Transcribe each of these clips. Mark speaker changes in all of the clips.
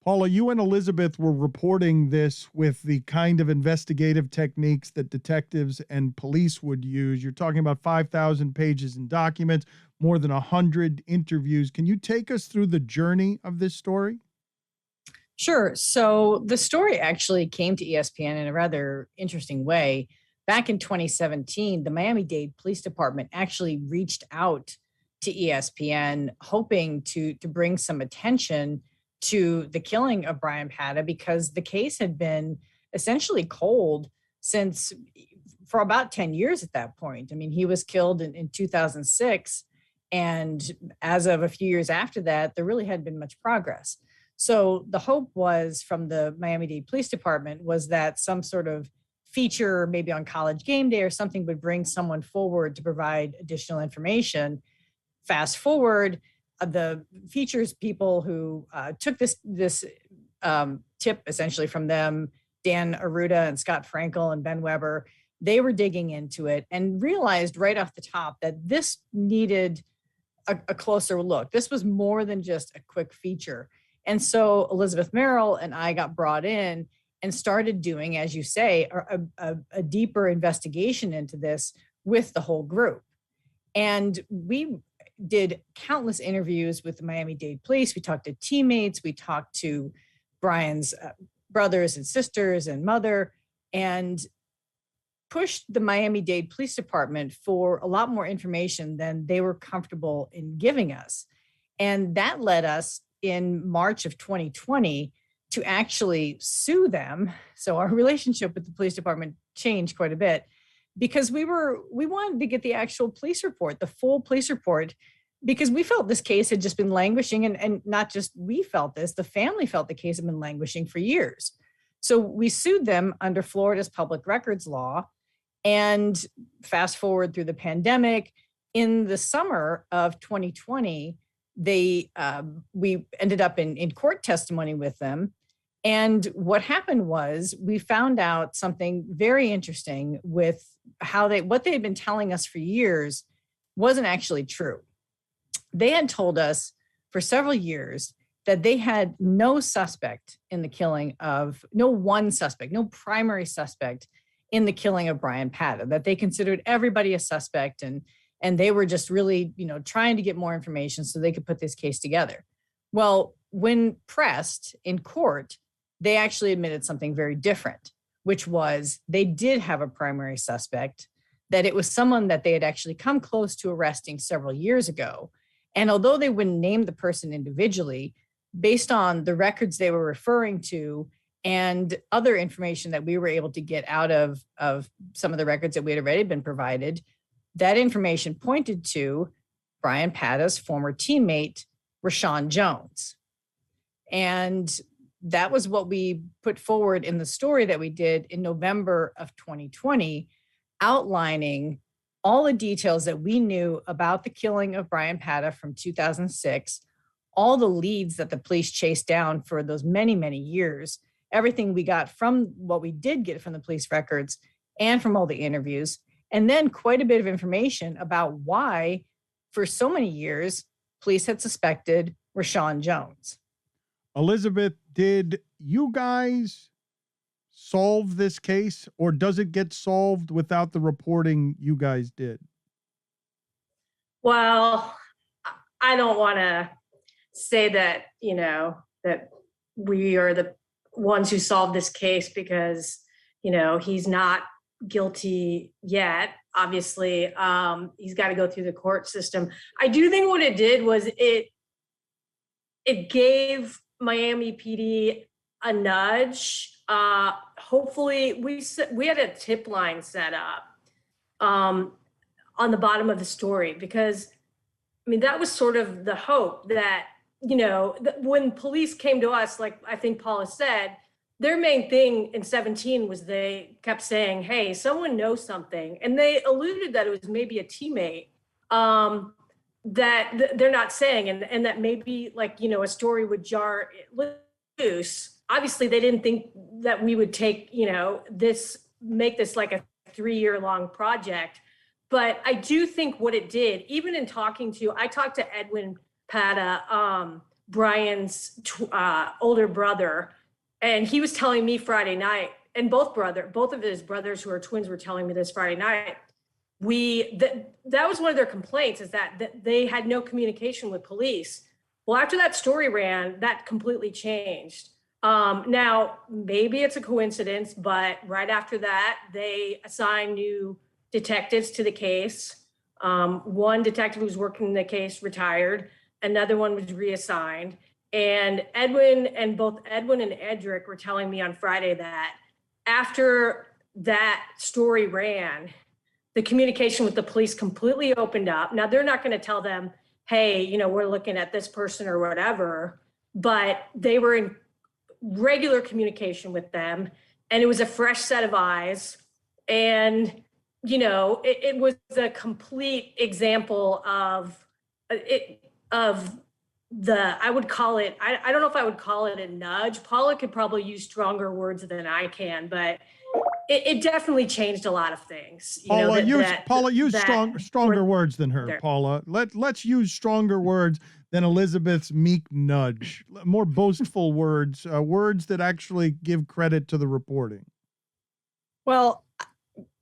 Speaker 1: Paula, you and Elizabeth were reporting this with the kind of investigative techniques that detectives and police would use. You're talking about 5,000 pages in documents, more than 100 interviews. Can you take us through the journey of this story?
Speaker 2: Sure. So the story actually came to ESPN in a rather interesting way. Back in 2017, the Miami-Dade Police Department actually reached out to ESPN hoping to bring some attention to the killing of Bryan Pata because the case had been essentially cold since for about 10 years at that point. I mean, he was killed in 2006. And as of a few years after that, there really hadn't been much progress. So the hope was from the Miami-Dade Police Department was that some sort of feature, maybe on College Game Day or something, would bring someone forward to provide additional information. Fast forward, the features people who took this tip essentially from them, Dan Aruda and Scott Frankel and Ben Weber, they were digging into it and realized right off the top that this needed a closer look. This was more than just a quick feature. And so Elizabeth Merrill and I got brought in and started doing, as you say, a deeper investigation into this with the whole group. And we did countless interviews with the Miami-Dade Police. We talked to teammates. We talked to Bryan's brothers and sisters and mother, and pushed the Miami-Dade Police Department for a lot more information than they were comfortable in giving us. And that led us in March of 2020 to actually sue them. So our relationship with the police department changed quite a bit because we wanted to get the actual police report, the full police report, because we felt this case had just been languishing, and not just we felt this, the family felt the case had been languishing for years. So we sued them under Florida's public records law. And fast forward through the pandemic, in the summer of 2020, we ended up in court testimony with them. And what happened was we found out something very interesting with what they had been telling us for years wasn't actually true. They had told us for several years that they had no suspect in the killing of, no one suspect, no primary suspect in the killing of Bryan Pata, that they considered everybody a suspect, and they were just really, trying to get more information so they could put this case together. Well, when pressed in court, they actually admitted something very different, which was they did have a primary suspect, that it was someone that they had actually come close to arresting several years ago. And although they wouldn't name the person individually, based on the records they were referring to and other information that we were able to get out of some of the records that we had already been provided, that information pointed to Bryan Pata's former teammate, Rashawn Jones. And that was what we put forward in the story that we did in November of 2020, outlining all the details that we knew about the killing of Bryan Pata from 2006, all the leads that the police chased down for those many, many years, everything we got from what we did get from the police records and from all the interviews, and then quite a bit of information about why, for so many years, police had suspected Rashawn Jones.
Speaker 1: Elizabeth, did you guys solve this case, or does it get solved without the reporting you guys did?
Speaker 3: Well, I don't want to say that, that we are the ones who solved this case because, he's not guilty yet. Obviously, he's got to go through the court system. I do think what it did was it gave Miami PD a nudge. Hopefully, we had a tip line set up on the bottom of the story because, that was sort of the hope that, when police came to us, like I think Paula said, their main thing in 17 was they kept saying, hey, someone knows something. And they alluded that it was maybe a teammate that they're not saying, and that maybe a story would jar loose. Obviously, they didn't think that we would take, make this like a 3-year-long project. But I do think what it did, even in I talked to Edwin Pata Brian's older brother, and he was telling me Friday night, and both of his brothers who are twins were telling me this Friday night. That was one of their complaints, is that they had no communication with police. Well, after that story ran, that completely changed. Now, maybe it's a coincidence, but right after that, they assigned new detectives to the case. One detective who was working in the case retired. Another one was reassigned. And both Edwin and Edric were telling me on Friday that after that story ran, the communication with the police completely opened up. Now, they're not going to tell them, hey, we're looking at this person or whatever, but they were in regular communication with them, and it was a fresh set of eyes. And, it was a complete example of I would call it, I don't know if I would call it a nudge. Paula could probably use stronger words than I can, but it definitely changed a lot of things.
Speaker 1: Paula, use stronger words than her, Paula. Let's use stronger words than Elizabeth's meek nudge. More boastful words, words that actually give credit to the reporting.
Speaker 2: Well,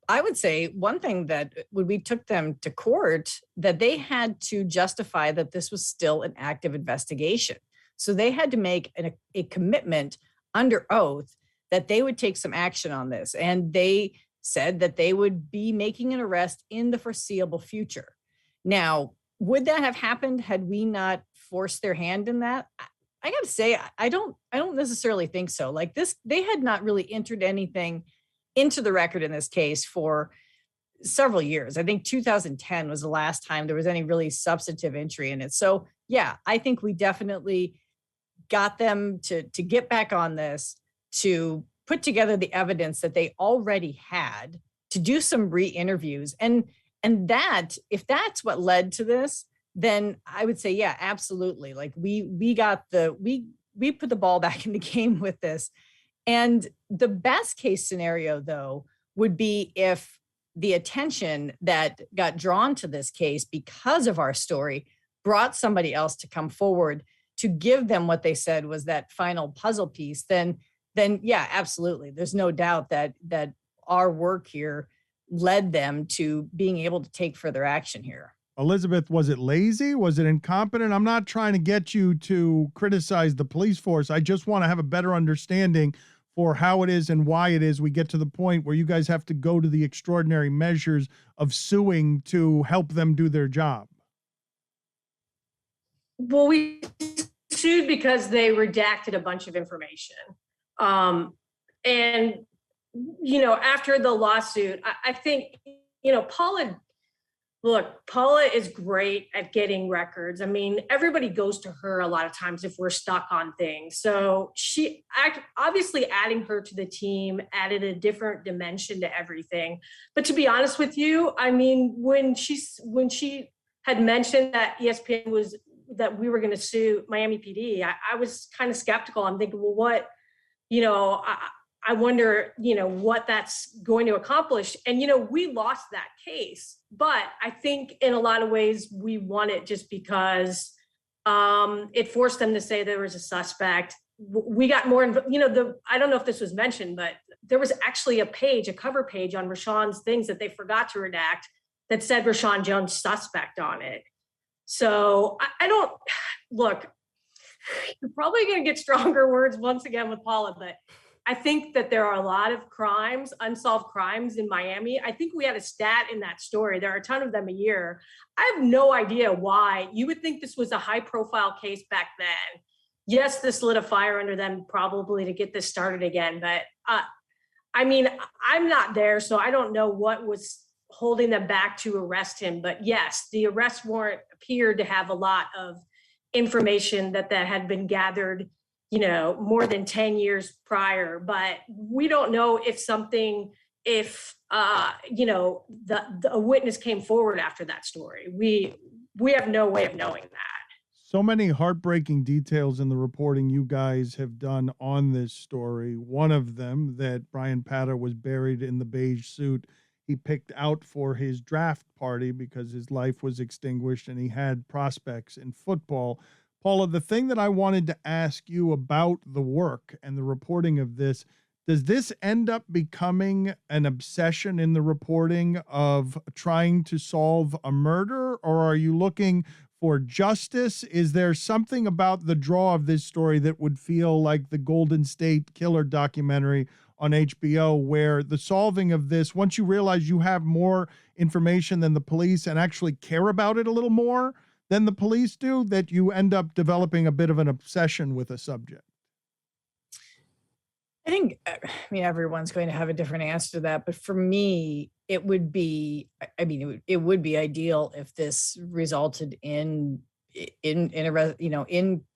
Speaker 2: I would say one thing that when we took them to court, that they had to justify that this was still an active investigation. So they had to make a commitment under oath that they would take some action on this. And they said that they would be making an arrest in the foreseeable future. Now, would that have happened had we not forced their hand in that? I got to say, I don't necessarily think so. Like this, they had not really entered anything into the record in this case for several years. I think 2010 was the last time there was any really substantive entry in it. So yeah, I think we definitely got them to get back on this, to put together the evidence that they already had, to do some re-interviews. And that, if that's what led to this, then I would say, yeah, absolutely. Like we put the ball back in the game with this. And the best case scenario, though, would be if the attention that got drawn to this case because of our story brought somebody else to come forward to give them what they said was that final puzzle piece, then yeah, absolutely. There's no doubt that our work here led them to being able to take further action here.
Speaker 1: Elizabeth, was it lazy? Was it incompetent? I'm not trying to get you to criticize the police force. I just want to have a better understanding for how it is and why it is we get to the point where you guys have to go to the extraordinary measures of suing to help them do their job.
Speaker 3: Well, we sued because they redacted a bunch of information. And, after the lawsuit, I think, Paula is great at getting records. I mean, everybody goes to her a lot of times if we're stuck on things. So obviously adding her to the team added a different dimension to everything. But to be honest with you, I mean, when she had mentioned that ESPN that we were going to sue Miami PD, I was kind of skeptical. I'm thinking, well, what, I wonder, what that's going to accomplish. And, we lost that case, but I think in a lot of ways we won it just because it forced them to say there was a suspect. We got more, I don't know if this was mentioned, but there was actually a cover page on Rashawn's things that they forgot to redact that said Rashawn Jones suspect on it. So I don't, look, you're probably going to get stronger words once again with Paula, but I think that there are a lot of crimes, unsolved crimes in Miami. I think we had a stat in that story. There are a ton of them a year. I have no idea why. You would think this was a high profile case back then. Yes, this lit a fire under them probably to get this started again. But I mean, I'm not there, so I don't know what was holding them back to arrest him. But yes, the arrest warrant appeared to have a lot of information that had been gathered more than 10 years prior, but we don't know if a witness came forward after that story. We have no way of knowing that.
Speaker 1: So many heartbreaking details in the reporting you guys have done on this story. One of them, that Bryan Pata was buried in the beige suit he picked out for his draft party because his life was extinguished and he had prospects in football. Paula, the thing that I wanted to ask you about the work and the reporting of this, does this end up becoming an obsession in the reporting of trying to solve a murder, or are you looking for justice? Is there something about the draw of this story that would feel like the Golden State Killer documentary on HBO, where the solving of this, once you realize you have more information than the police and actually care about it a little more than the police do, that you end up developing a bit of an obsession with a subject?
Speaker 2: I think, everyone's going to have a different answer to that, but for me, it would be, it would be ideal if this resulted in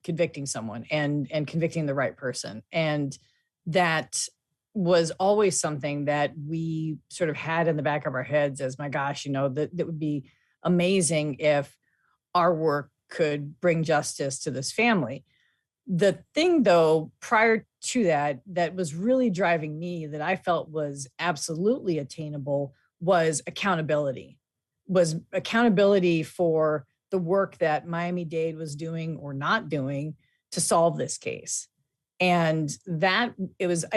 Speaker 2: convicting someone and convicting the right person. And that was always something that we sort of had in the back of our heads as, my gosh, that would be amazing if our work could bring justice to this family. The thing, though, prior to that was really driving me, that I felt was absolutely attainable, was accountability for the work that Miami-Dade was doing or not doing to solve this case. And I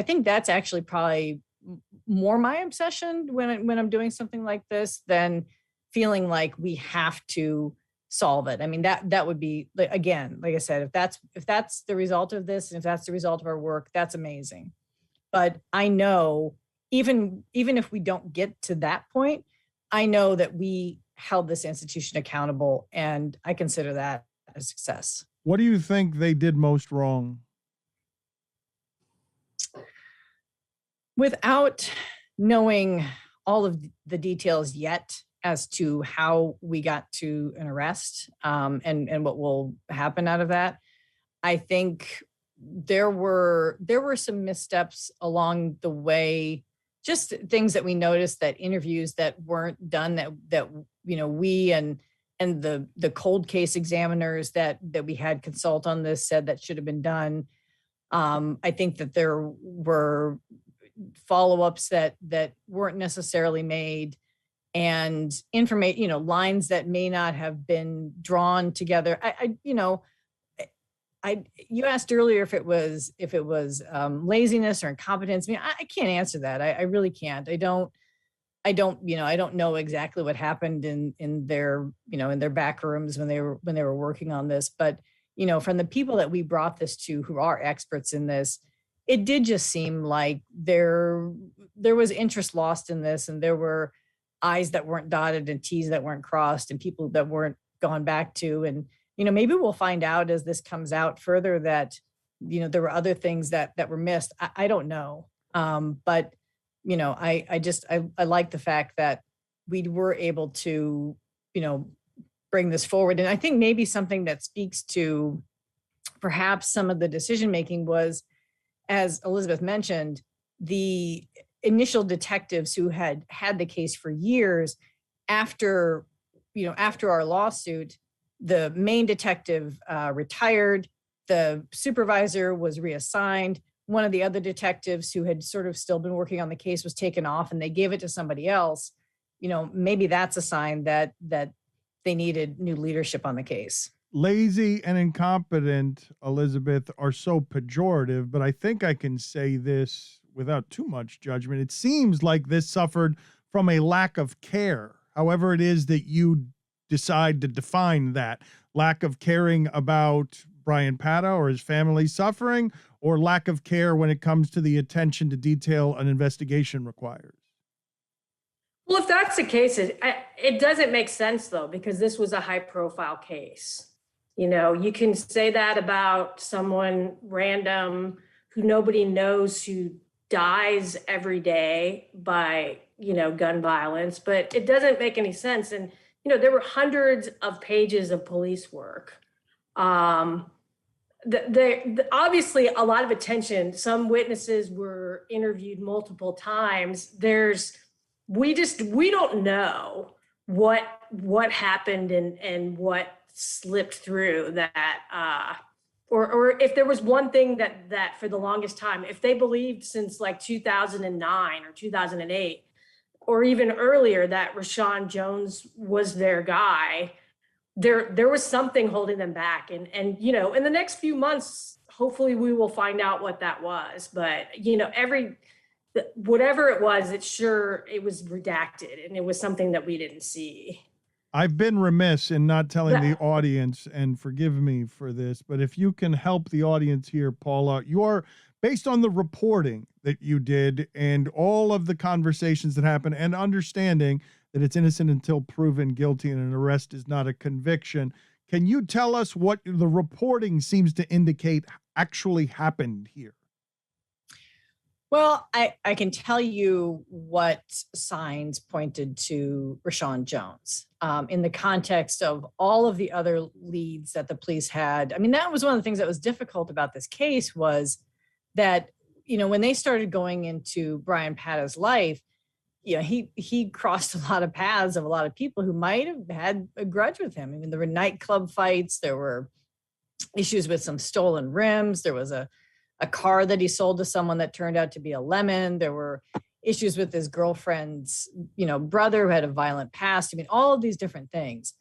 Speaker 2: think that's actually probably more my obsession when I'm doing something like this than feeling like we have to solve it. I mean, that would be, again, like I said, if that's the result of this, and if that's the result of our work, that's amazing. But I know even if we don't get to that point, I know that we held this institution accountable, and I consider that a success.
Speaker 1: What do you think they did most wrong?
Speaker 2: Without knowing all of the details yet as to how we got to an arrest, and what will happen out of that, I think there were some missteps along the way, just things that we noticed, that interviews that weren't done, that we and the cold case examiners that we had consult on this said that should have been done. I think that there were follow-ups that weren't necessarily made, and information, lines that may not have been drawn together. You asked earlier if it was laziness or incompetence. I mean, I can't answer that. I really can't. I don't know exactly what happened in their back rooms when they were working on this. But, from the people that we brought this to, who are experts in this, it did just seem like there was interest lost in this, and there were I's that weren't dotted and T's that weren't crossed, and people that weren't gone back to. And, maybe we'll find out as this comes out further that, there were other things that were missed. I don't know. But, I like the fact that we were able to, bring this forward. And I think maybe something that speaks to perhaps some of the decision-making was, as Elizabeth mentioned, the initial detectives who had the case for years. After our lawsuit, the main detective retired, the supervisor was reassigned. One of the other detectives who had sort of still been working on the case was taken off, and they gave it to somebody else. Maybe that's a sign that they needed new leadership on the case.
Speaker 1: Lazy and incompetent, Elizabeth, are so pejorative, but I think I can say this without too much judgment. It seems like this suffered from a lack of care, however it is that you decide to define that. Lack of caring about Bryan Pata or his family suffering, or lack of care when it comes to the attention to detail an investigation requires?
Speaker 3: Well, if that's the case, it doesn't make sense, though, because this was a high-profile case. You can say that about someone random who nobody knows, who dies every day by, gun violence, but it doesn't make any sense. And, there were hundreds of pages of police work. Obviously a lot of attention. Some witnesses were interviewed multiple times. We don't know what happened and what slipped through that, or if there was one thing that for the longest time, if they believed since like 2009 or 2008 or even earlier that Rashawn Jones was their guy, there was something holding them back. And, you know, in the next few months, hopefully we will find out what that was. But, you know, whatever it was, it was redacted, and it was something that we didn't see.
Speaker 1: I've been remiss in not telling the audience, and forgive me for this, but if you can help the audience here, Paula, based on the reporting that you did and all of the conversations that happened, and understanding that it's innocent until proven guilty and an arrest is not a conviction, can you tell us what the reporting seems to indicate actually happened here?
Speaker 2: Well, I can tell you what signs pointed to Rashawn Jones in the context of all of the other leads that the police had. I mean, that was one of the things that was difficult about this case, was that, you know, when they started going into Bryan Pata's life, you know, he crossed a lot of paths of a lot of people who might have had a grudge with him. I mean, there were nightclub fights, there were issues with some stolen rims, there was a car that he sold to someone that turned out to be a lemon. There were issues with his girlfriend's, you know, brother who had a violent past. I mean, all of these different things.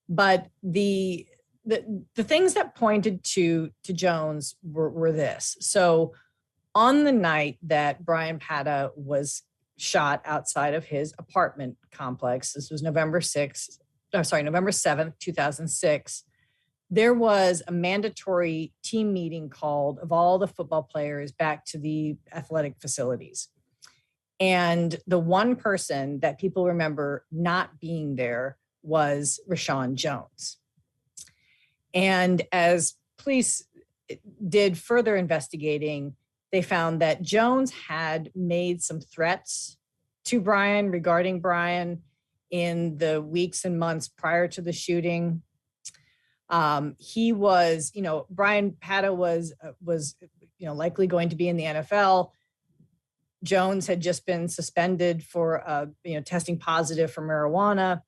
Speaker 2: But the things that pointed to Jones were this. So on the night that Bryan Pata was shot outside of his apartment complex, this was November 7th, 2006, there was a mandatory team meeting called of all the football players back to the athletic facilities. And the one person that people remember not being there was Rashawn Jones. And as police did further investigating, they found that Jones had made some threats to Bryan regarding Bryan in the weeks and months prior to the shooting. He was, you know, Bryan Pata was, you know, likely going to be in the NFL. Jones had just been suspended for, you know, testing positive for marijuana.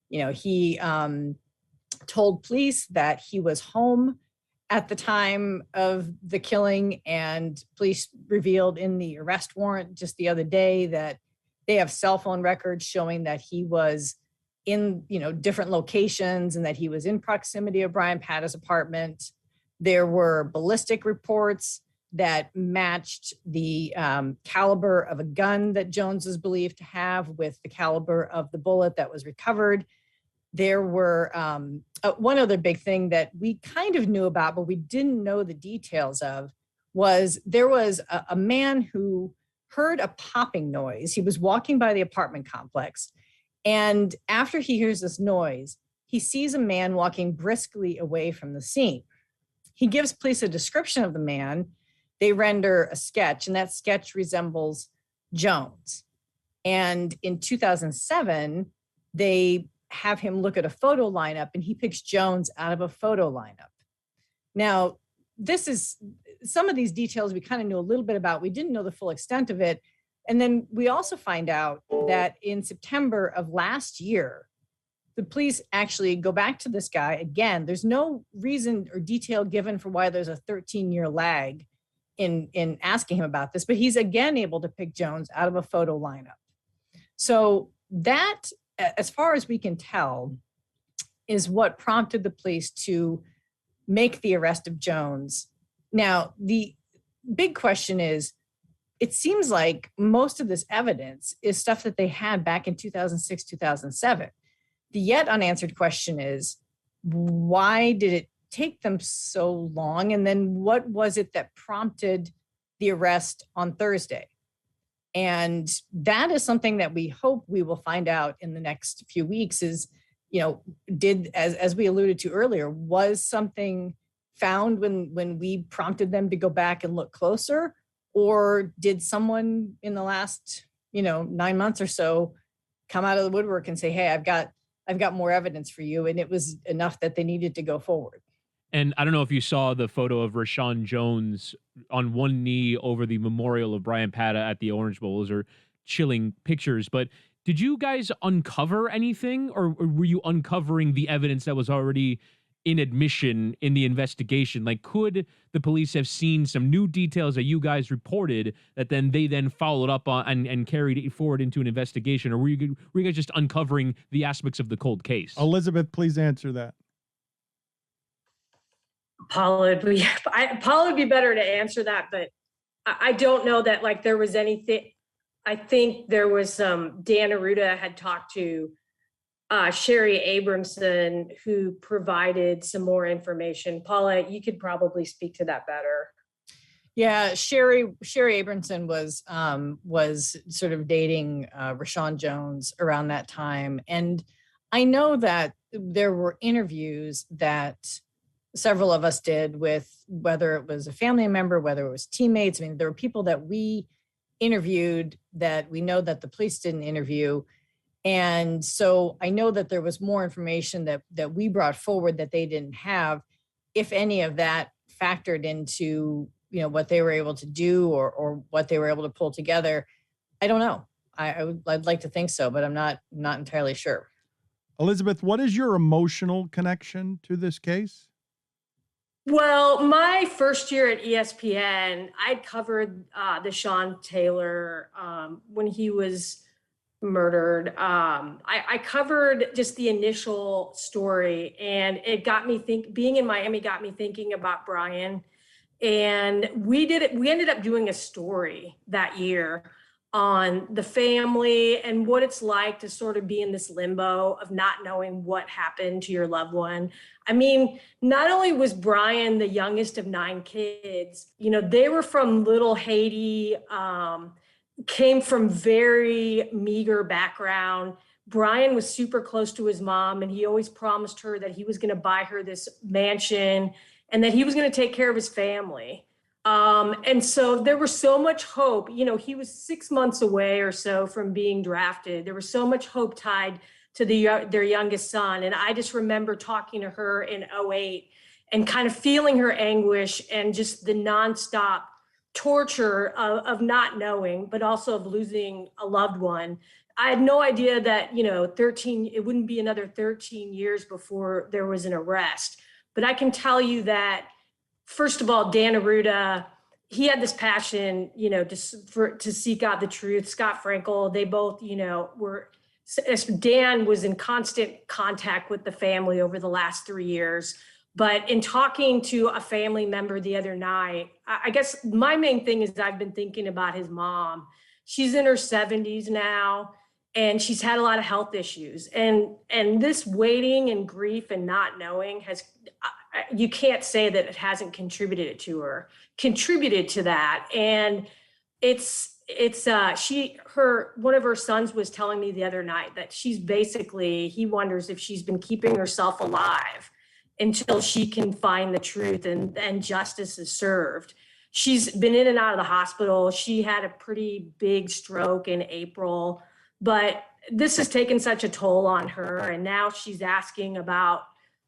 Speaker 2: You know, he told police that he was home at the time of the killing, and police revealed in the arrest warrant just the other day that they have cell phone records showing that he was in, you know, different locations and that he was in proximity of Bryan Pata's apartment. There were ballistic reports that matched the caliber of a gun that Jones was believed to have with the caliber of the bullet that was recovered. There were one other big thing that we kind of knew about, but we didn't know the details of, was there was a man who heard a popping noise. He was walking by the apartment complex, and after he hears this noise, he sees a man walking briskly away from the scene. He gives police a description of the man. They render a sketch, and that sketch resembles Jones. And in 2007, they have him look at a photo lineup, and he picks Jones out of a photo lineup. Now, this is some of these details we kind of knew a little bit about. We didn't know the full extent of it. And then we also find out that in September of last year, the police actually go back to this guy again. There's no reason or detail given for why there's a 13-year lag in asking him about this, but he's again able to pick Jones out of a photo lineup. So that, as far as we can tell, is what prompted the police to make the arrest of Jones. Now, the big question is, it seems like most of this evidence is stuff that they had back in 2006, 2007. The yet unanswered question is, why did it take them so long? And then what was it that prompted the arrest on Thursday? And that is something that we hope we will find out in the next few weeks is, you know, as we alluded to earlier, was something found when we prompted them to go back and look closer? Or did someone in the last, 9 months or so come out of the woodwork and say, hey, I've got more evidence for you, and it was enough that they needed to go forward?
Speaker 4: And I don't know if you saw the photo of Rashawn Jones on one knee over the memorial of Bryan Pata at the Orange Bowl. Those are chilling pictures. But did you guys uncover anything, or were you uncovering the evidence that was already in admission in the investigation? Like, could the police have seen some new details that you guys reported that they followed up on and carried it forward into an investigation? Or were you guys just uncovering the aspects of the cold case?
Speaker 1: Elizabeth, please answer that.
Speaker 3: Paula would be better to answer that, but I don't know that like there was anything. I think there was Dan Arruda had talked to Sherry Abramson, who provided some more information. Paula, you could probably speak to that better.
Speaker 2: Yeah, Sherry Abramson was sort of dating Rashawn Jones around that time, and I know that there were interviews that several of us did with, whether it was a family member, whether it was teammates. I mean, there were people that we interviewed that we know that the police didn't interview. And so I know that there was more information that we brought forward that they didn't have, if any of that factored into, what they were able to do or what they were able to pull together. I don't know. I'd like to think so, but I'm not entirely sure.
Speaker 1: Elizabeth, what is your emotional connection to this case?
Speaker 3: Well, my first year at ESPN, I'd covered Deshaun Taylor when he was murdered. I covered just the initial story, and it got me being in Miami got me thinking about Bryan. And we ended up doing a story that year on the family and what it's like to sort of be in this limbo of not knowing what happened to your loved one. I mean, not only was Bryan the youngest of 9 kids, they were from Little Haiti, came from very meager background. Bryan was super close to his mom, and he always promised her that he was going to buy her this mansion and that he was going to take care of his family. And so there was so much hope. He was 6 months away or so from being drafted. There was so much hope tied to their youngest son. And I just remember talking to her in 2008 and kind of feeling her anguish and just the nonstop torture of not knowing, but also of losing a loved one. I had no idea that, it wouldn't be another 13 years before there was an arrest. But I can tell you that, first of all, Dan Arruda, he had this passion, to seek out the truth. Scott Frankel, they both, Dan was in constant contact with the family over the last 3 years. But in talking to a family member the other night, I guess my main thing is I've been thinking about his mom. She's in her 70s now, and she's had a lot of health issues. And this waiting and grief and not knowing you can't say that it hasn't contributed to that. And one of her sons was telling me the other night that he wonders if she's been keeping herself alive until she can find the truth and justice is served. She's been in and out of the hospital. She had a pretty big stroke in April, but this has taken such a toll on her. And now she's asking about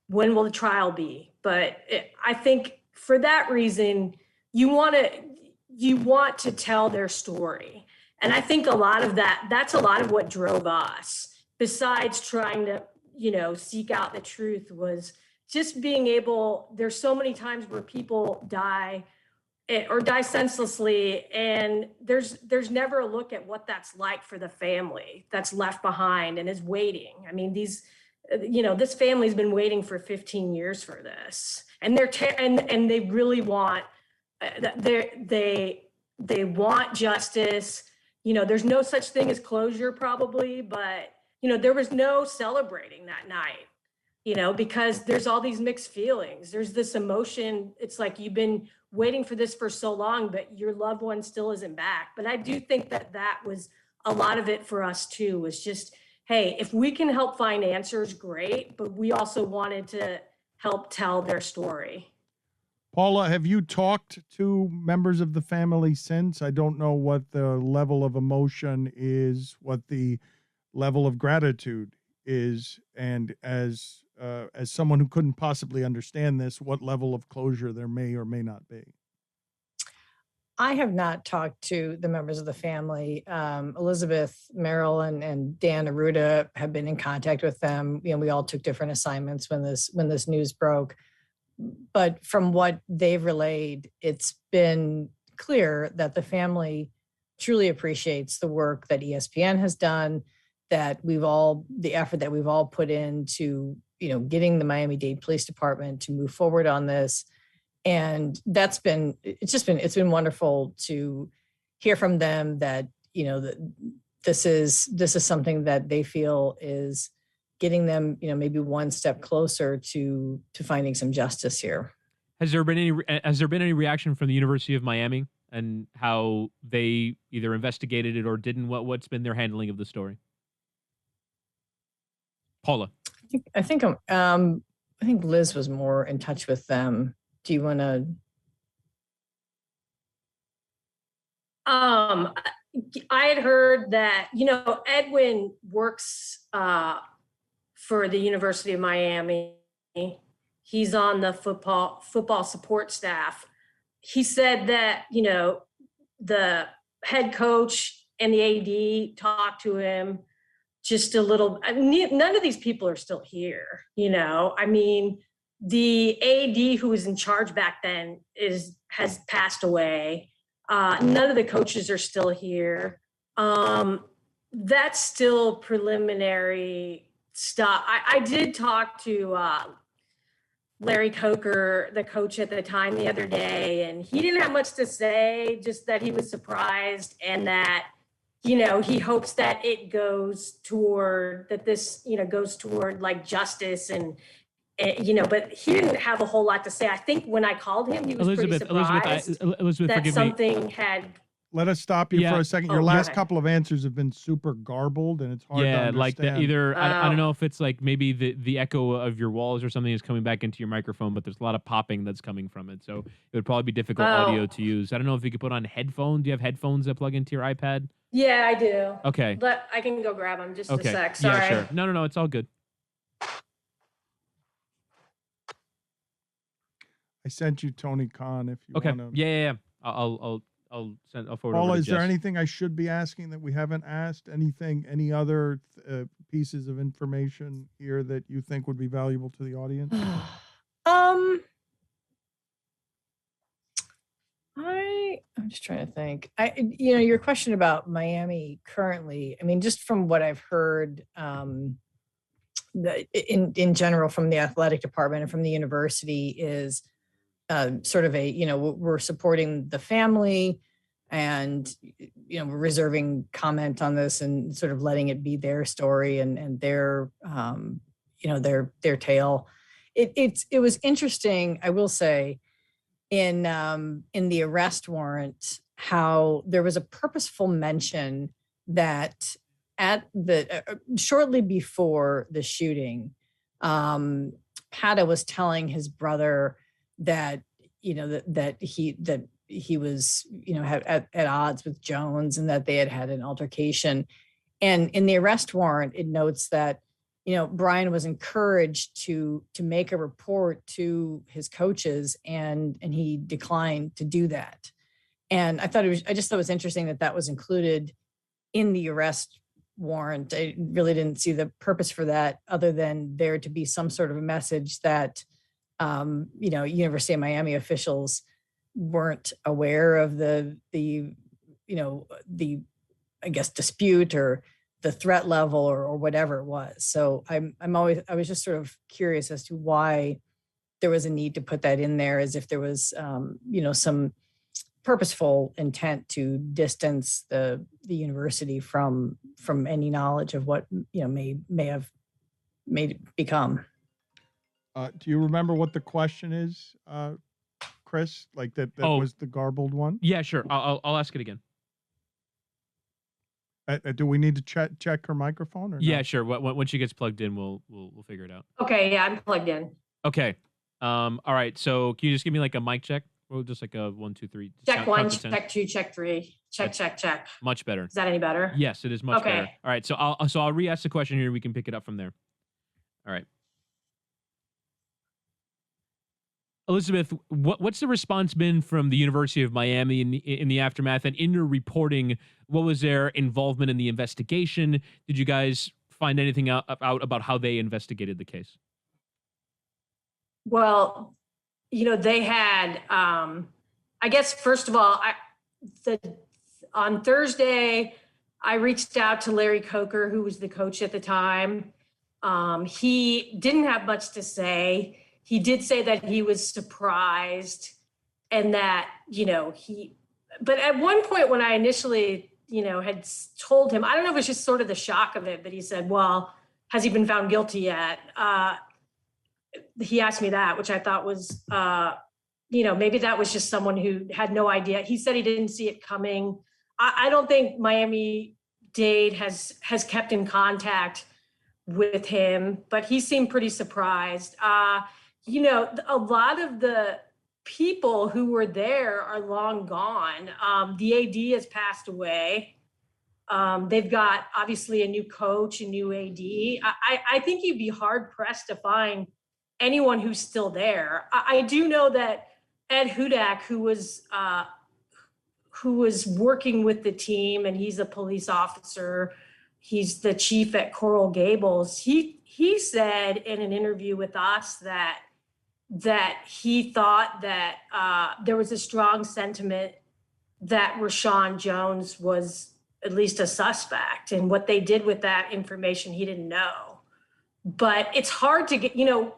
Speaker 3: when will the trial be? But I think for that reason, you want to tell their story. And I think that's a lot of what drove us, besides trying to, seek out the truth, was just being able. There's so many times where people die or die senselessly, and there's never a look at what that's like for the family that's left behind and is waiting. I mean, this family's been waiting for 15 years for this, and and they really want they want justice. There's no such thing as closure probably, but there was no celebrating that night, because there's all these mixed feelings. There's this emotion. It's like you've been waiting for this for so long, but your loved one still isn't back. But I do think that was a lot of it for us too, was just, hey, if we can help find answers, great. But we also wanted to help tell their story.
Speaker 1: Paula, have you talked to members of the family since? I don't know what the level of emotion is, what the level of gratitude is, and as someone who couldn't possibly understand this, what level of closure there may or may not be.
Speaker 2: I have not talked to the members of the family. Elizabeth, Merrill, and Dan Arruda have been in contact with them. We all took different assignments when this news broke. But from what they've relayed, it's been clear that the family truly appreciates the work that ESPN has done, that the effort that we've all put into, getting the Miami-Dade Police Department to move forward on this. And it's been wonderful to hear from them that, that this is something that they feel is getting them, maybe one step closer to finding some justice here.
Speaker 4: Has there been any reaction from the University of Miami and how they either investigated it or didn't? What's been their handling of the story? Paula.
Speaker 2: I think Liz was more in touch with them. Do you want to?
Speaker 3: I had heard that, Edwin works for the University of Miami. He's on the football support staff. He said that, the head coach and the AD talked to him just a little. None of these people are still here, I mean, the AD who was in charge back then has passed away. None of the coaches are still here. That's still preliminary stuff. I did talk to Larry Coker, the coach at the time, the other day, and he didn't have much to say, just that he was surprised and that, he hopes that it goes toward like justice and but he didn't have a whole lot to say. I think when I called him, he was pretty surprised that something had.
Speaker 1: Let us stop you for a second. Your last couple of answers have been super garbled, and it's hard to understand.
Speaker 4: Like either I don't know if it's like maybe the echo of your walls or something is coming back into your microphone, but there's a lot of popping that's coming from it, so it would probably be difficult audio to use. I don't know if you could put on headphones. Do you have headphones that plug into your iPad?
Speaker 3: Yeah, I do.
Speaker 4: Okay.
Speaker 3: But I can go grab them just a sec. Sorry.
Speaker 4: Yeah, sure. No, it's all good.
Speaker 1: I sent you Tony Khan if you want to.
Speaker 4: Yeah. I'll forward.
Speaker 1: Paula,
Speaker 4: over to
Speaker 1: is there
Speaker 4: Jess.
Speaker 1: anything I should be asking that we haven't asked? Any other pieces of information here that you think would be valuable to the audience?
Speaker 2: I'm just trying to think. Your question about Miami currently, I mean, just from what I've heard, in general from the athletic department and from the university is sort of we're supporting the family and, we're reserving comment on this and sort of letting it be their story and their, their tale. It was interesting, I will say, in the arrest warrant, how there was a purposeful mention that at the shortly before the shooting, Pata was telling his brother that that he was at odds with Jones and that they had an altercation. And in the arrest warrant, it notes that Bryan was encouraged to make a report to his coaches, and he declined to do that. And I just thought it was interesting that was included in the arrest warrant. I really didn't see the purpose for that other than there to be some sort of a message that, University of Miami officials weren't aware of the I guess dispute or the threat level or whatever it was. So I was just sort of curious as to why there was a need to put that in there, as if there was, some purposeful intent to distance the university from any knowledge of what may have made it become.
Speaker 1: Do you remember what the question is, Chris? Like that was the garbled one?
Speaker 4: Yeah, sure. I'll ask it again.
Speaker 1: Do we need to check her microphone? Or
Speaker 4: yeah,
Speaker 1: no?
Speaker 4: sure. When she gets plugged in, we'll figure it out.
Speaker 3: Okay, yeah, I'm plugged in.
Speaker 4: Okay. All right. So can you just give me like a mic check? Or just like a 1, 2, 3.
Speaker 3: Check 1, check 2, check 3. Check.
Speaker 4: Much better.
Speaker 3: Is that any better?
Speaker 4: Yes, it is much better.
Speaker 3: Okay.
Speaker 4: All right. So I'll re-ask the question here. We can pick it up from there. All right. Elizabeth, what's the response been from the University of Miami in the aftermath, and in your reporting? What was their involvement in the investigation? Did you guys find anything out about how they investigated the case?
Speaker 3: Well, they had, I guess, first of all, on Thursday, I reached out to Larry Coker, who was the coach at the time. He didn't have much to say. he did say that he was surprised and that, but at one point when I initially, had told him, I don't know if it was just sort of the shock of it, but he said, well, has he been found guilty yet? He asked me that, which I thought was, maybe that was just someone who had no idea. He said he didn't see it coming. I don't think Miami-Dade has kept in contact with him, but he seemed pretty surprised. A lot of the people who were there are long gone. The AD has passed away. They've got obviously a new coach, a new AD. I think you'd be hard pressed to find anyone who's still there. I do know that Ed Hudak, who was working with the team, and he's a police officer, he's the chief at Coral Gables. He said in an interview with us that he thought that there was a strong sentiment that Rashawn Jones was at least a suspect, and what they did with that information, he didn't know. But it's hard to get,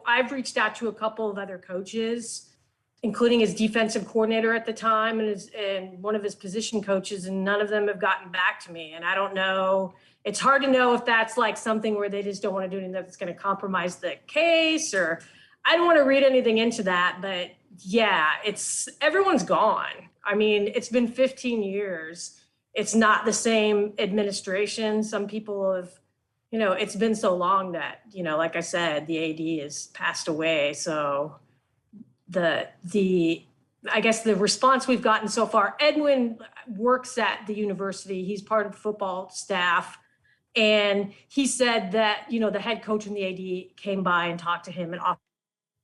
Speaker 3: I've reached out to a couple of other coaches, including his defensive coordinator at the time and one of his position coaches, and none of them have gotten back to me. And I don't know, it's hard to know if that's like something where they just don't want to do anything that's going to compromise the case, or I don't want to read anything into that, but yeah, everyone's gone. I mean, it's been 15 years. It's not the same administration. Some people have, it's been so long that, like I said, the AD has passed away. So I guess the response we've gotten so far, Edwin works at the university. He's part of the football staff. And he said that, the head coach and the AD came by and talked to him and offered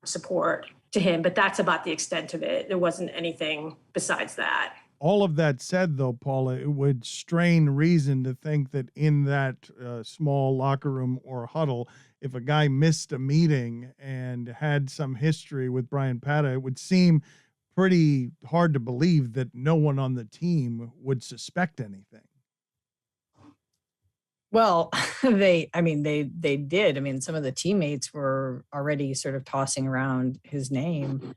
Speaker 3: support to him, but that's about the extent of it. There wasn't anything besides that.
Speaker 1: All of that said, though, Paula, it would strain reason to think that in that small locker room or huddle, if a guy missed a meeting and had some history with Bryan Pata, it would seem pretty hard to believe that no one on the team would suspect anything.
Speaker 2: Well, they did. I mean, some of the teammates were already sort of tossing around his name.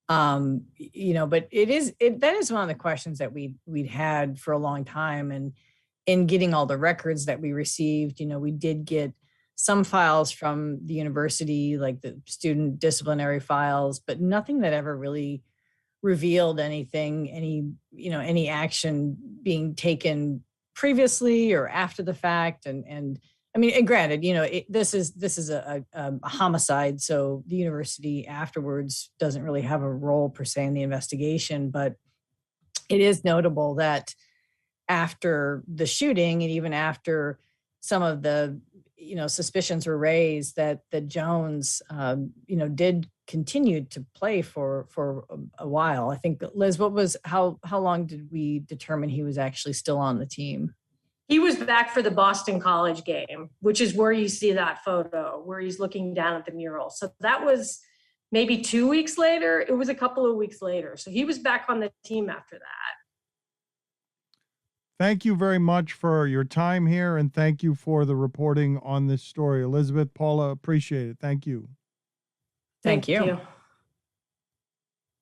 Speaker 2: But that is one of the questions that we'd had for a long time. And in getting all the records that we received, we did get some files from the university, like the student disciplinary files, but nothing that ever really revealed anything, any action being taken previously or after the fact. And granted, this is a homicide, so the university afterwards doesn't really have a role per se in the investigation. But it is notable that after the shooting, and even after some of the suspicions were raised, that Jones did continue to play for a while. I think, Liz, how long did we determine he was actually still on the team?
Speaker 3: He was back for the Boston College game, which is where you see that photo where he's looking down at the mural. So that was maybe 2 weeks later. It was a couple of weeks later. So he was back on the team after that.
Speaker 1: Thank you very much for your time here, and thank you for the reporting on this story. Elizabeth, Paula, appreciate it. Thank you.
Speaker 2: Thank you.
Speaker 3: You.